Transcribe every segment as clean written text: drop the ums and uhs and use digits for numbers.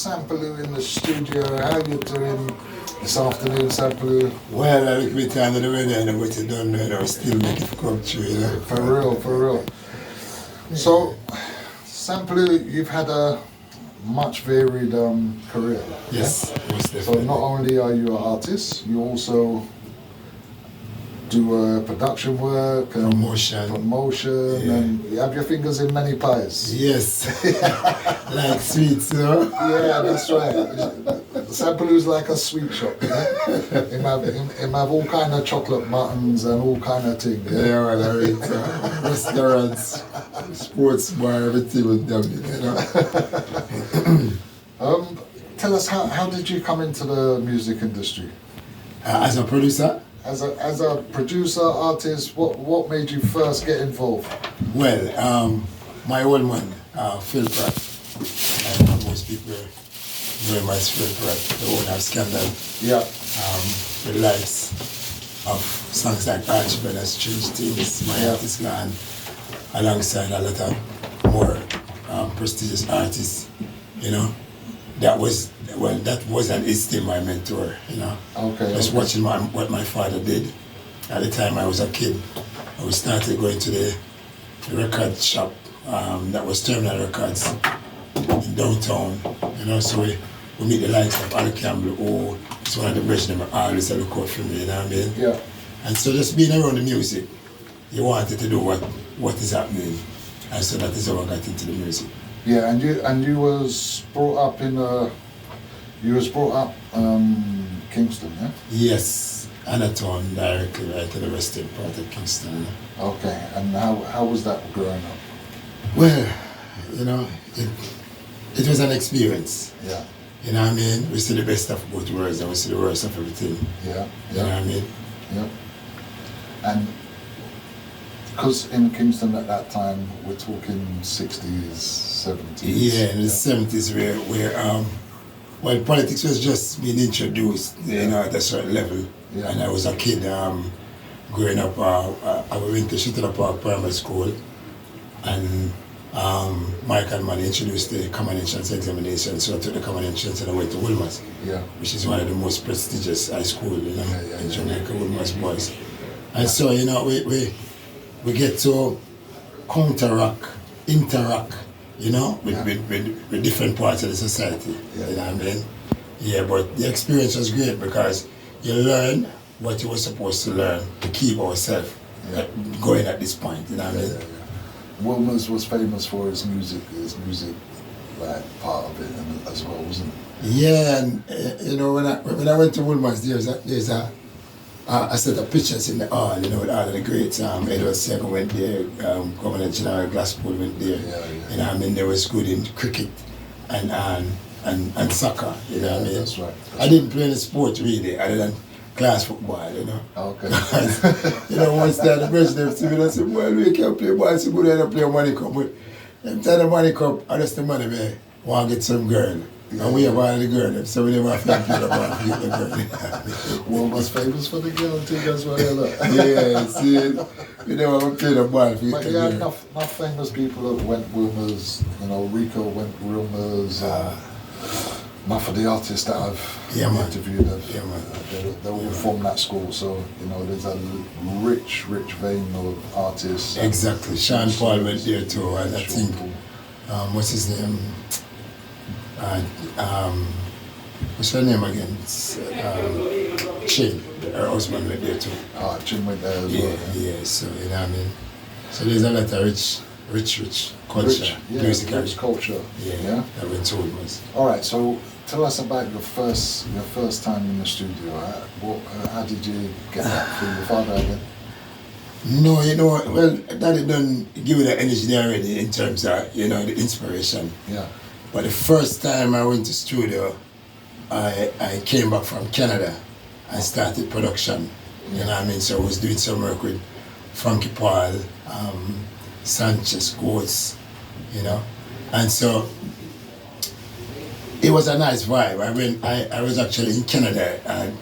Sampalue in the studio. How you doing this afternoon, Sampalue? Well, I look bit under the weather and what you done, you know, still make it come true, you know. For real, for real. So, Sampalue, you've had a much varied career. Yes, yeah? most So definitely. not only are you an artist, you also do production work and promotion yeah. and you have your fingers in many pies. Yes, like sweets, you know. Yeah, that's right. Sampalue's like a sweet shop. Yeah? Him have all kind of chocolate buttons and all kind of things. Yeah, well, I mean, restaurants, sports bar, everything with them, you know. Tell us, how did you come into the music industry? As a producer? As a producer, artist, what made you first get involved? Well, my old man, Phil Pratt, most people very much Phil Pratt, the owner of Scandal. Yeah. The likes of songs like Arch Brothers, Strange Things, My Heart Is Gone, alongside a lot of more prestigious artists, you know. That was an still my mentor, you know. Okay. Just watching what my father did. At the time I was a kid, I started going to the record shop that was Terminal Records in downtown, you know. So we meet the likes of Al Campbell, who is one of the best that always look out for me, you know what I mean? Yeah. And so just being around the music, you wanted to do what is happening, and so that is how I got into the music. Yeah, and you was brought up in Kingston, yeah? Yes, Anatone directly right to the western part of Kingston. Okay, and how was that growing up? Well, you know, it was an experience. Yeah. You know what I mean? We see the best of both worlds and we see the worst of everything. Yeah. You know what I mean? Yeah. And because in Kingston at that time, we're talking 60s, 70s. Yeah, in the 70s where well, politics was just being introduced, you know, at a certain level. Yeah. And I was a kid growing up, I went to Shuttler Park Primary School, and Michael Mann introduced the common entrance examination, so I took the common entrance and I went to Wilmers, which is one of the most prestigious high school, you know, in Jamaica, Wilmers boys. And so, you know, we get to interact, you know, with different parts of the society, you know what I mean? Yeah, but the experience was great because you learn what you were supposed to learn to keep ourselves going at this point, you know what I mean? Wilmers was famous for his music, like part of it as well, wasn't it? Yeah, and you know, when I went to Wilmers, there's a set of pictures in the hall, you know, with all of the greats. Edward Segun went there, Governor General Glasspool went there. You know what I mean? They was good in cricket and soccer, you know what I mean? That's right. I didn't play any sport really, other than class football, you know. Okay. You know, once the president see me, I said, well, we can play ball, so good, I don't play money cup. But every time the money cup, I just the money, man, want to get some girl. And we have all the girls, so we never have to play the ball to get the girl. Wilmers famous for the girl thing as well, yeah, see, we never have to play the ball to get but the yeah, girl. enough famous people that went Wilmers, you know, Rico went Wilmers, enough of the artists that I've interviewed, they all from that school, so, you know, there's a rich vein of artists. Exactly, Sean Paul went there too, and I think, what's his name? What's her name again? Chin, her husband went there too. Chin went there as well. Yeah, so, you know what I mean? So there's a lot of rich culture, musical. Rich culture. Yeah. That went to Wilmers. All right, so tell us about your first time in the studio. How did you get that from your father again? No, you know, well, Daddy done give you the energy already in terms of, you know, the inspiration. Yeah. But the first time I went to studio, I came back from Canada and started production. You know what I mean? So I was doing some work with Frankie Paul, Sanchez, Goats, you know. And so it was a nice vibe. I was actually in Canada, and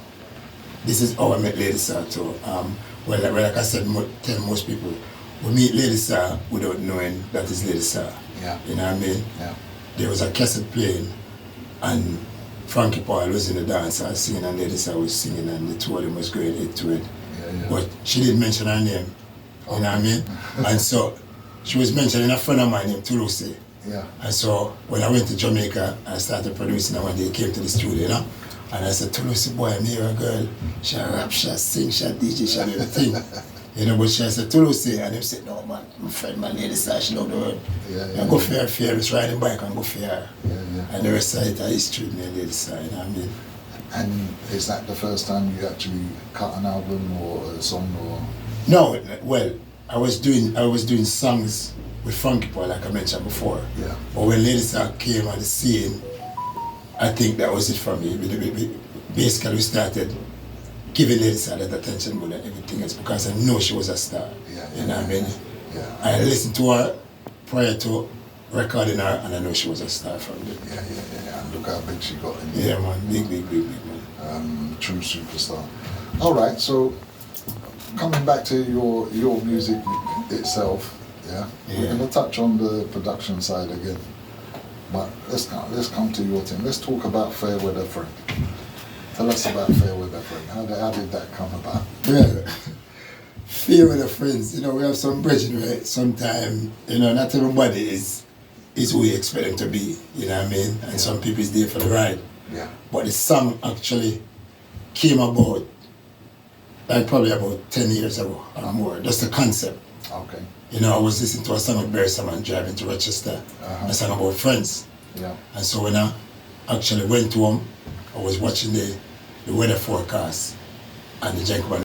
this is how I met Lady Star too. Well, like I said, tell most people, we meet Lady Star without knowing that it's Lady Star. Yeah. You know what I mean? Yeah. There was a cassette playing, and Frankie Paul was in the dance I was singing and Lady Side was singing and the two of them was going into it. But she didn't mention her name, you know what I mean? And so she was mentioning a friend of mine named Toulouse. Yeah. And so when I went to Jamaica, I started producing and one day came to the studio, you know? And I said, Toulouse boy, I'm here a girl. She rap, she sing, she DJ, she everything. You know, but she said, Toulouse, and they said, no man, my friend, my Lady Side, she love the word. I go for her, fearless, riding bike and go for her. And the rest of it, I history me and Lady Side, you know what I mean? And is that the first time you actually cut an album or a song or? No, well, I was doing songs with Funky Boy, like I mentioned before. Yeah. But when Lady Side came on the scene, I think that was it for me. Basically, we started giving Lady Side that attention more than everything else because I know she was a star. You know what I mean? Yeah. I listened to her prior to recording her, and I know she was a star from there. Yeah. And look how big she got in there. Yeah, man. Big, man. True superstar. All right, so coming back to your music itself, we're going to touch on the production side again. But let's come to your thing. Let's talk about Fair Weather Friend. Tell us about Fair Weather Friend. How did that come about? Well, Fair Weather Friends, you know, we have some brethren where sometimes, you know, not everybody is who you expect them to be, you know what I mean? And some people is there for the ride. Yeah. But the song actually came about, like probably about 10 years ago or more. That's the concept. Okay. You know, I was listening to a song with Barry Salmon driving to Rochester, a song about friends. Yeah. And so when I actually went to him, I was watching the weather forecast and the gentleman